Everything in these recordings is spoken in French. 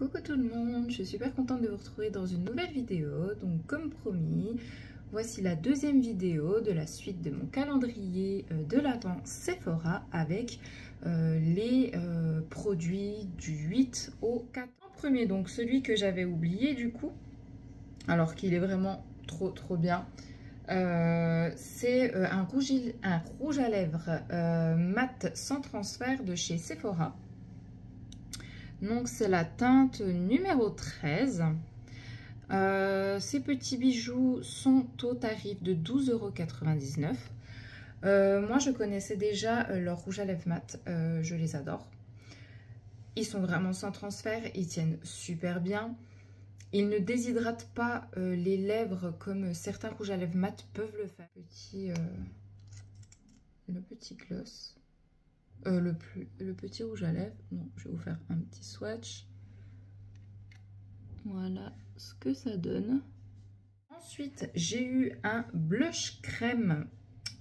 Coucou tout le monde, je suis super contente de vous retrouver dans une nouvelle vidéo. Donc comme promis, voici la deuxième vidéo de la suite de mon calendrier de l'Advent Sephora avec les produits du 8 au 4. En premier, donc celui que j'avais oublié du coup, alors qu'il est vraiment trop bien. C'est un rouge à lèvres mat sans transfert de chez Sephora. Donc c'est la teinte numéro 13. Ces petits bijoux sont au tarif de 12,99 €. Moi je connaissais déjà leur rouge à lèvres mat, je les adore. Ils sont vraiment sans transfert, ils tiennent super bien. Ils ne déshydratent pas les lèvres comme certains rouges à lèvres mat peuvent le faire. Le petit gloss. Le petit rouge à lèvres. Non, je vais vous faire un petit swatch. Voilà ce que ça donne. Ensuite, j'ai eu un blush crème.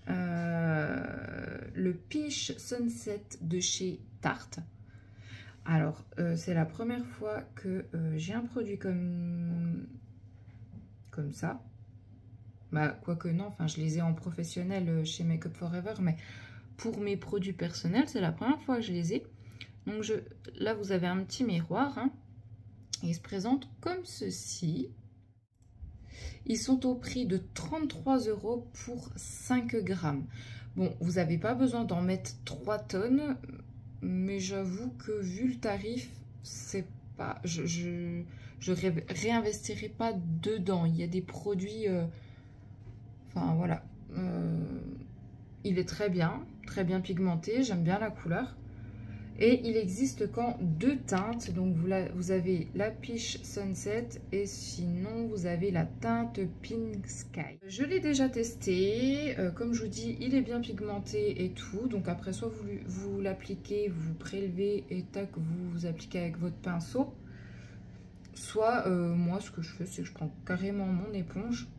Le Peach Sunset de chez Tarte. Alors, c'est la première fois que j'ai un produit comme ça. Bah, quoique non, enfin, je les ai en professionnel chez Make Up For Ever, mais pour mes produits personnels, c'est la première fois que je les ai. Donc, là, vous avez un petit miroir, hein, et il se présente comme ceci. Ils sont au prix de 33 € pour 5 grammes. Bon, vous n'avez pas besoin d'en mettre 3 tonnes, mais j'avoue que vu le tarif, c'est pas, je réinvestirai pas dedans. Il y a des produits, enfin voilà, il est très bien pigmenté, j'aime bien la couleur. Et il existe qu'en deux teintes, donc vous avez la Peach Sunset et sinon vous avez la teinte Pink Sky. Je l'ai déjà testé, comme je vous dis, il est bien pigmenté et tout. Donc après, soit vous l'appliquez, vous prélevez et tac, vous appliquez avec votre pinceau. Soit moi, ce que je fais, c'est que je prends carrément mon éponge,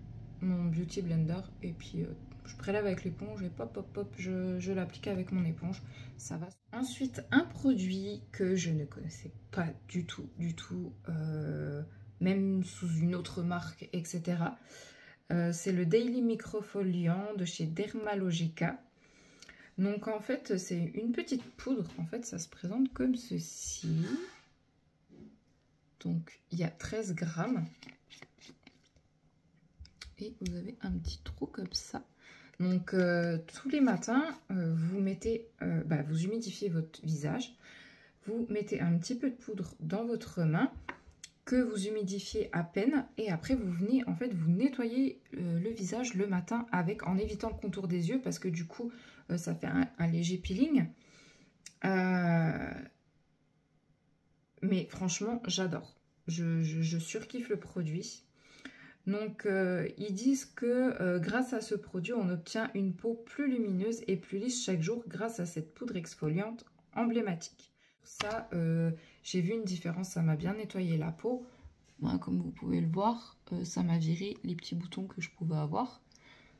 mon Beauty Blender, et puis je prélève avec l'éponge et pop, je l'applique avec mon éponge. Ça va. Ensuite, un produit que je ne connaissais pas du tout, même sous une autre marque, etc. C'est le Daily Microfoliant de chez Dermalogica. Donc en fait, c'est une petite poudre. En fait, ça se présente comme ceci. Donc il y a 13 grammes. Et vous avez un petit trou comme ça. Donc tous les matins, vous mettez, vous humidifiez votre visage. Vous mettez un petit peu de poudre dans votre main que vous humidifiez à peine. Et après, vous venez en fait vous nettoyer le visage le matin avec, en évitant le contour des yeux parce que du coup, ça fait un léger peeling. Mais franchement, j'adore. Je surkiffe le produit. Donc, ils disent que grâce à ce produit, on obtient une peau plus lumineuse et plus lisse chaque jour grâce à cette poudre exfoliante emblématique. Pour ça, j'ai vu une différence, ça m'a bien nettoyé la peau. Moi, comme vous pouvez le voir, ça m'a viré les petits boutons que je pouvais avoir.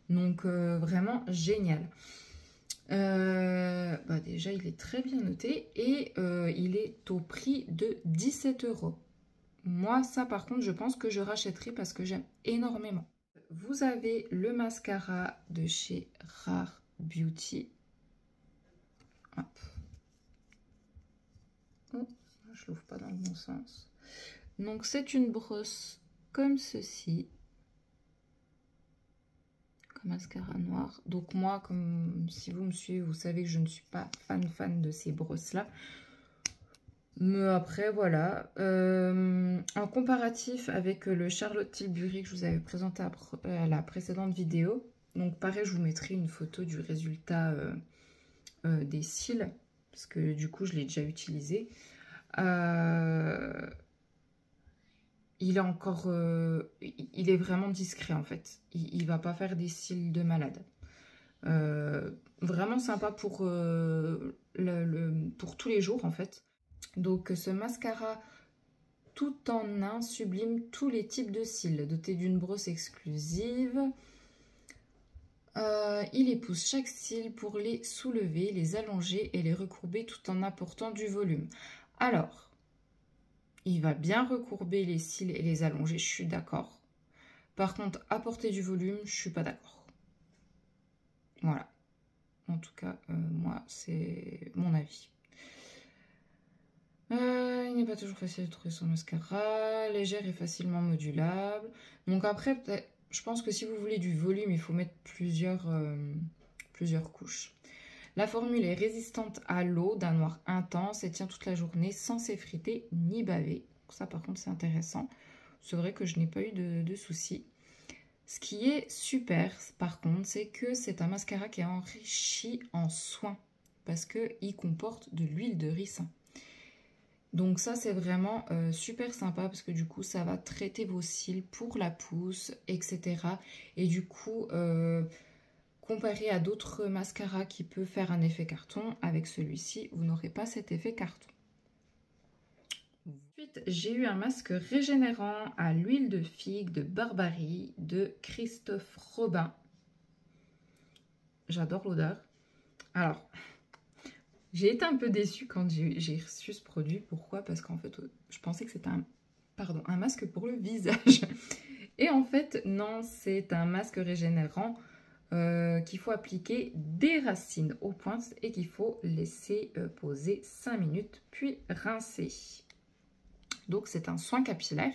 Donc, vraiment génial. Déjà, il est très bien noté et il est au prix de 17 €. Moi, ça par contre, je pense que je rachèterai parce que j'aime énormément. Vous avez le mascara de chez Rare Beauty. Hop. Oh, je l'ouvre pas dans le bon sens. Donc, c'est une brosse comme ceci. Comme mascara noir. Donc, moi, comme si vous me suivez, vous savez que je ne suis pas fan de ces brosses-là. Mais après, voilà. En comparatif avec le Charlotte Tilbury que je vous avais présenté à la précédente vidéo. Donc, pareil, je vous mettrai une photo du résultat des cils. Parce que du coup, je l'ai déjà utilisé. Il est encore... il est vraiment discret, en fait. Il va pas faire des cils de malade. Vraiment sympa pour tous les jours, en fait. Donc ce mascara tout en un sublime tous les types de cils, doté d'une brosse exclusive. Il épouse chaque cil pour les soulever, les allonger et les recourber tout en apportant du volume. Alors, Il va bien recourber les cils et les allonger, je suis d'accord. Par contre, apporter du volume, je suis pas d'accord. Voilà. En tout cas, moi, c'est mon avis. Il n'est pas toujours facile de trouver son mascara. Légère et facilement modulable. Donc après, je pense que si vous voulez du volume, il faut mettre plusieurs couches. La formule est résistante à l'eau, d'un noir intense et tient toute la journée sans s'effriter ni baver. Ça, par contre, c'est intéressant. C'est vrai que je n'ai pas eu de soucis. Ce qui est super, par contre, c'est que c'est un mascara qui est enrichi en soins parce qu'il comporte de l'huile de ricin. Donc ça, c'est vraiment super sympa parce que du coup, ça va traiter vos cils pour la pousse, etc. Et du coup, comparé à d'autres mascaras qui peuvent faire un effet carton, avec celui-ci, vous n'aurez pas cet effet carton. Ensuite, j'ai eu un masque régénérant à l'huile de figue de Barbarie de Christophe Robin. J'adore l'odeur. Alors, j'ai été un peu déçue quand j'ai reçu ce produit. Pourquoi? Parce qu'en fait, je pensais que c'était un masque pour le visage. Et en fait, non, c'est un masque régénérant qu'il faut appliquer des racines aux pointes et qu'il faut laisser poser 5 minutes, puis rincer. Donc, c'est un soin capillaire.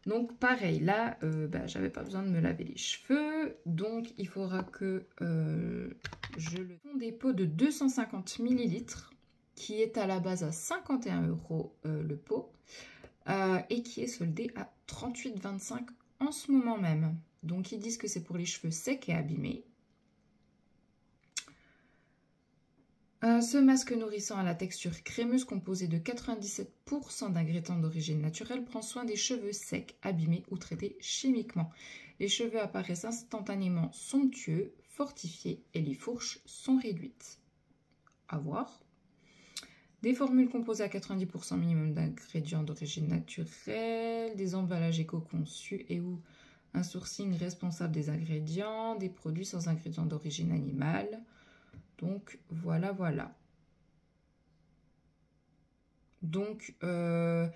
Donc, pareil, là, j'avais pas besoin de me laver les cheveux. Donc, il faudra que je le fond des pots de 250 ml qui est à la base à 51 € le pot et qui est soldé à 38,25 € en ce moment même. Donc, ils disent que c'est pour les cheveux secs et abîmés. Ce masque nourrissant à la texture crémeuse composé de 97% d'ingrédients d'origine naturelle prend soin des cheveux secs, abîmés ou traités chimiquement. Les cheveux apparaissent instantanément somptueux, fortifiés et les fourches sont réduites. À voir. Des formules composées à 90% minimum d'ingrédients d'origine naturelle, des emballages éco-conçus et ou un sourcing responsable des ingrédients, des produits sans ingrédients d'origine animale. Donc, voilà, voilà. Donc, je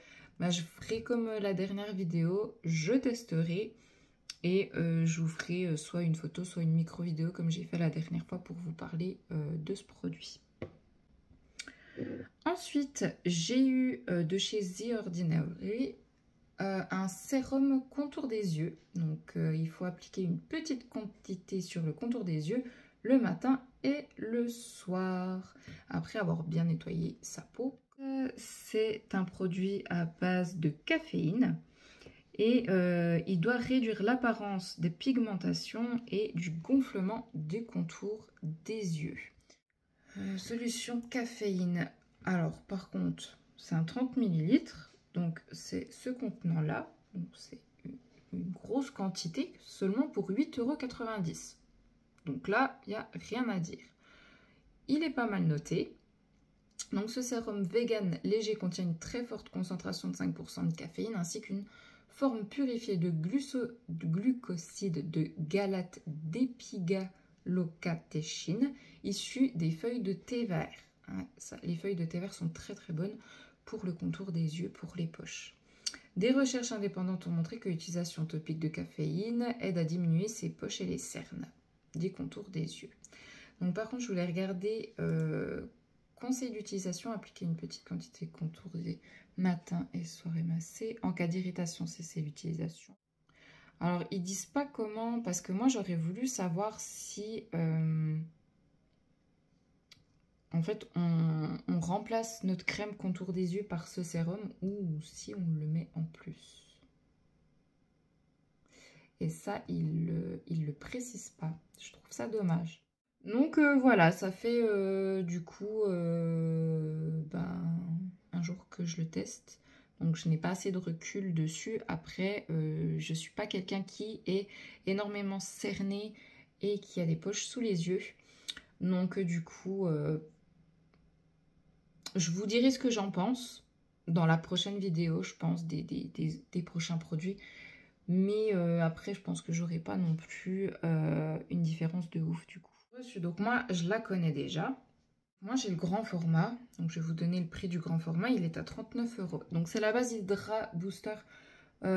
ferai comme la dernière vidéo, je testerai et je vous ferai soit une photo, soit une micro-vidéo comme j'ai fait la dernière fois pour vous parler de ce produit. Ensuite, j'ai eu de chez The Ordinary un sérum contour des yeux. Donc, il faut appliquer une petite quantité sur le contour des yeux le matin et le soir, après avoir bien nettoyé sa peau. C'est un produit à base de caféine et il doit réduire l'apparence des pigmentations et du gonflement des contours des yeux. Solution caféine. Alors, par contre, c'est un 30 ml, donc c'est ce contenant-là. Donc, c'est une grosse quantité, seulement pour 8,90 €. Donc là, il n'y a rien à dire. Il est pas mal noté. Donc ce sérum vegan léger contient une très forte concentration de 5% de caféine ainsi qu'une forme purifiée de glucoside de galate d'épigallocatechine issue des feuilles de thé vert. Hein, les feuilles de thé vert sont très très bonnes pour le contour des yeux, pour les poches. Des recherches indépendantes ont montré que l'utilisation topique de caféine aide à diminuer ses poches et les cernes des contours des yeux. Donc par contre, je voulais regarder conseil d'utilisation, appliquer une petite quantité de contour des matins et soir émassés. En cas d'irritation, cessez l'utilisation. Alors, ils disent pas comment, parce que moi, j'aurais voulu savoir si, en fait, on remplace notre crème contour des yeux par ce sérum ou si on le met en plus. Et ça, ils le précisent pas. Je trouve ça dommage. Donc voilà, ça fait du coup un jour que je le teste. Donc je n'ai pas assez de recul dessus. Après, je ne suis pas quelqu'un qui est énormément cerné et qui a des poches sous les yeux. Donc du coup, je vous dirai ce que j'en pense dans la prochaine vidéo, je pense, des prochains produits. Mais après, je pense que j'aurai pas non plus une différence de ouf du coup. Donc moi, je la connais déjà. Moi, j'ai le grand format. Donc, je vais vous donner le prix du grand format. Il est à 39 €. Donc, c'est la base Hydra Booster donc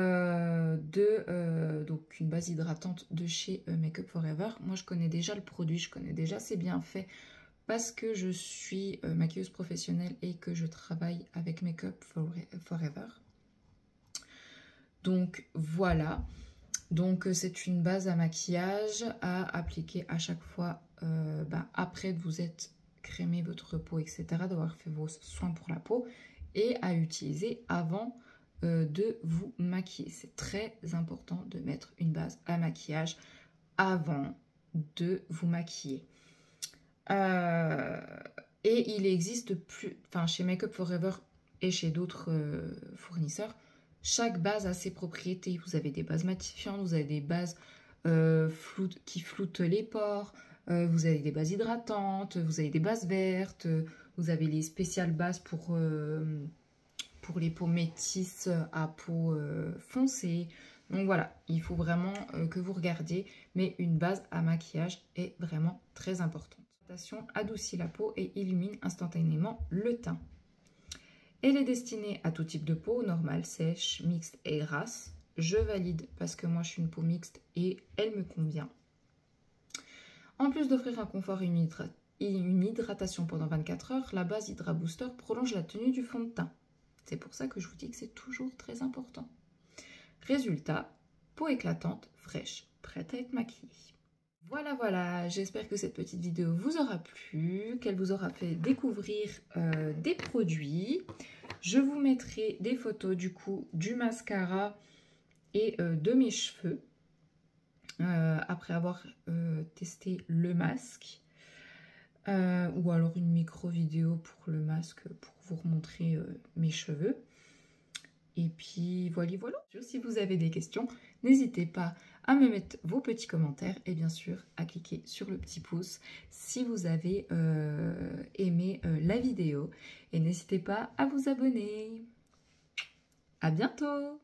une base hydratante de chez Make Up For Ever. Moi, je connais déjà le produit. Je connais déjà ses bienfaits parce que je suis maquilleuse professionnelle et que je travaille avec Make Up For Ever. Donc, voilà. Donc, c'est une base à maquillage à appliquer à chaque fois après de vous être crémé votre peau, etc., d'avoir fait vos soins pour la peau et à utiliser avant de vous maquiller. C'est très important de mettre une base à maquillage avant de vous maquiller. Et il existe plus, enfin chez Make Up For Ever et chez d'autres fournisseurs, chaque base a ses propriétés. Vous avez des bases matifiantes, vous avez des bases qui floutent les pores, vous avez des bases hydratantes, vous avez des bases vertes, vous avez les spéciales bases pour les peaux métisses à peau foncée. Donc voilà, il faut vraiment que vous regardiez, mais une base à maquillage est vraiment très importante. L'hydratation adoucit la peau et illumine instantanément le teint. Elle est destinée à tout type de peau, normale, sèche, mixte et grasse. Je valide parce que moi je suis une peau mixte et elle me convient. En plus d'offrir un confort et une hydratation pendant 24 heures, la base Hydra Booster prolonge la tenue du fond de teint. C'est pour ça que je vous dis que c'est toujours très important. Résultat, peau éclatante, fraîche, prête à être maquillée. Voilà, j'espère que cette petite vidéo vous aura plu, qu'elle vous aura fait découvrir des produits. Je vous mettrai des photos du coup du mascara et de mes cheveux après avoir testé le masque. Ou alors une micro vidéo pour le masque pour vous remontrer mes cheveux. Et puis voilà. Si vous avez des questions, n'hésitez pas à me mettre vos petits commentaires et bien sûr à cliquer sur le petit pouce si vous avez aimé la vidéo. Et n'hésitez pas à vous abonner. À bientôt!